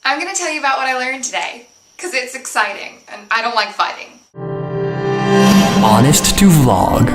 I'm going to tell you about what I learned today, because it's exciting, and I don't like fighting. Honest to Vlog.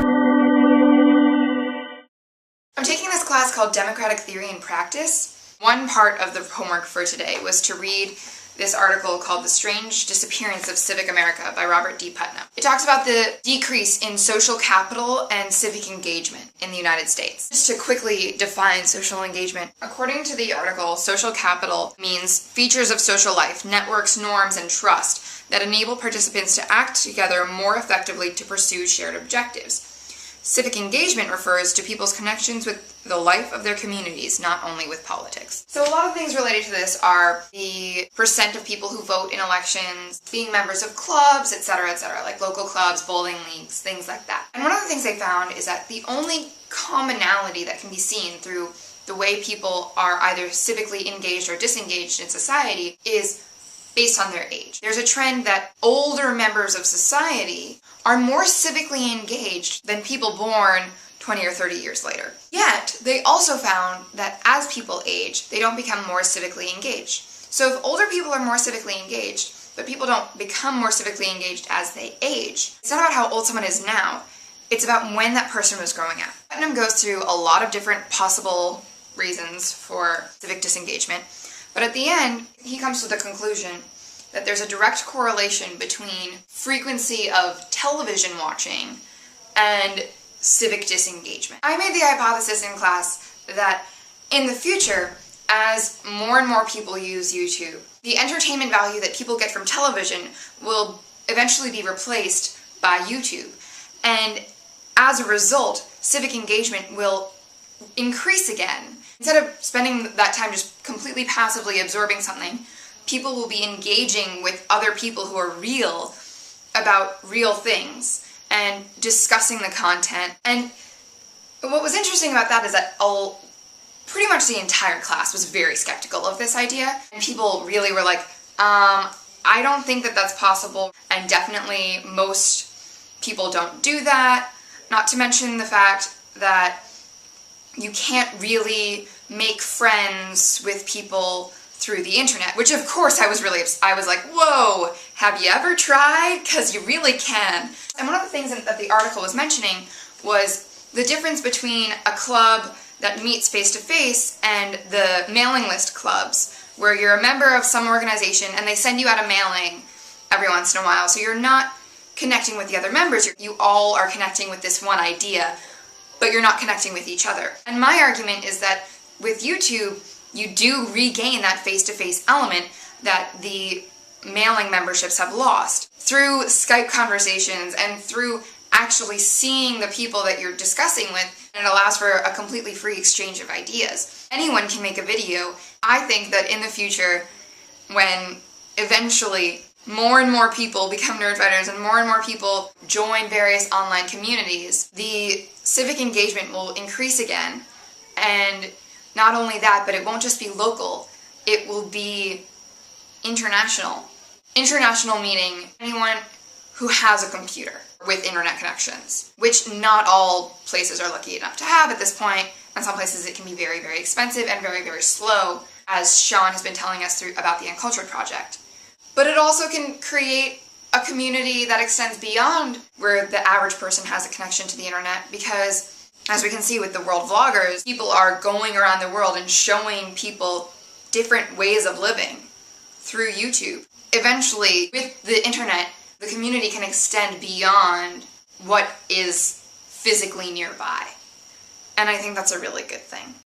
I'm taking this class called Democratic Theory and Practice. One part of the homework for today was to read this article called The Strange Disappearance of Civic America by Robert D. Putnam. It talks about the decrease in social capital and civic engagement in the United States. Just to quickly define social engagement, according to the article, social capital means features of social life, networks, norms, and trust that enable participants to act together more effectively to pursue shared objectives. Civic engagement refers to people's connections with the life of their communities, not only with politics. So a lot of things related to this are the percent of people who vote in elections, being members of clubs, etc., like local clubs, bowling leagues, things like that. And one of the things they found is that the only commonality that can be seen through the way people are either civically engaged or disengaged in society is based on their age. There's a trend that older members of society are more civically engaged than people born 20 or 30 years later. Yet, they also found that as people age, they don't become more civically engaged. So if older people are more civically engaged, but people don't become more civically engaged as they age, it's not about how old someone is now, it's about when that person was growing up. Putnam goes through a lot of different possible reasons for civic disengagement, but at the end, he comes to the conclusion that there's a direct correlation between frequency of television watching and civic disengagement. I made the hypothesis in class that in the future, as more and more people use YouTube, the entertainment value that people get from television will eventually be replaced by YouTube. And as a result, civic engagement will increase again. Instead of spending that time just completely passively absorbing something, people will be engaging with other people who are real about real things and discussing the content. And what was interesting about that is that pretty much the entire class was very skeptical of this idea. And people really were like, I don't think that that's possible. And definitely most people don't do that. Not to mention the fact that you can't really make friends with people through the internet, which of course I was like, whoa, have you ever tried? Because you really can. And one of the things that the article was mentioning was the difference between a club that meets face-to-face and the mailing list clubs, where you're a member of some organization and they send you out a mailing every once in a while, so you're not connecting with the other members, you all are connecting with this one idea, but you're not connecting with each other. And my argument is that with YouTube, you do regain that face-to-face element that the mailing memberships have lost. Through Skype conversations and through actually seeing the people that you're discussing with, and it allows for a completely free exchange of ideas. Anyone can make a video. I think that in the future, when eventually more and more people become nerdfighters and more people join various online communities, the civic engagement will increase again. And not only that, but it won't just be local, it will be international. International meaning anyone who has a computer with internet connections, which not all places are lucky enough to have at this point, and some places it can be very, very expensive and very, very slow, as Sean has been telling us about the Uncultured Project. But it also can create a community that extends beyond where the average person has a connection to the internet, because as we can see with the world vloggers, people are going around the world and showing people different ways of living through YouTube. Eventually, with the internet, the community can extend beyond what is physically nearby. And I think that's a really good thing.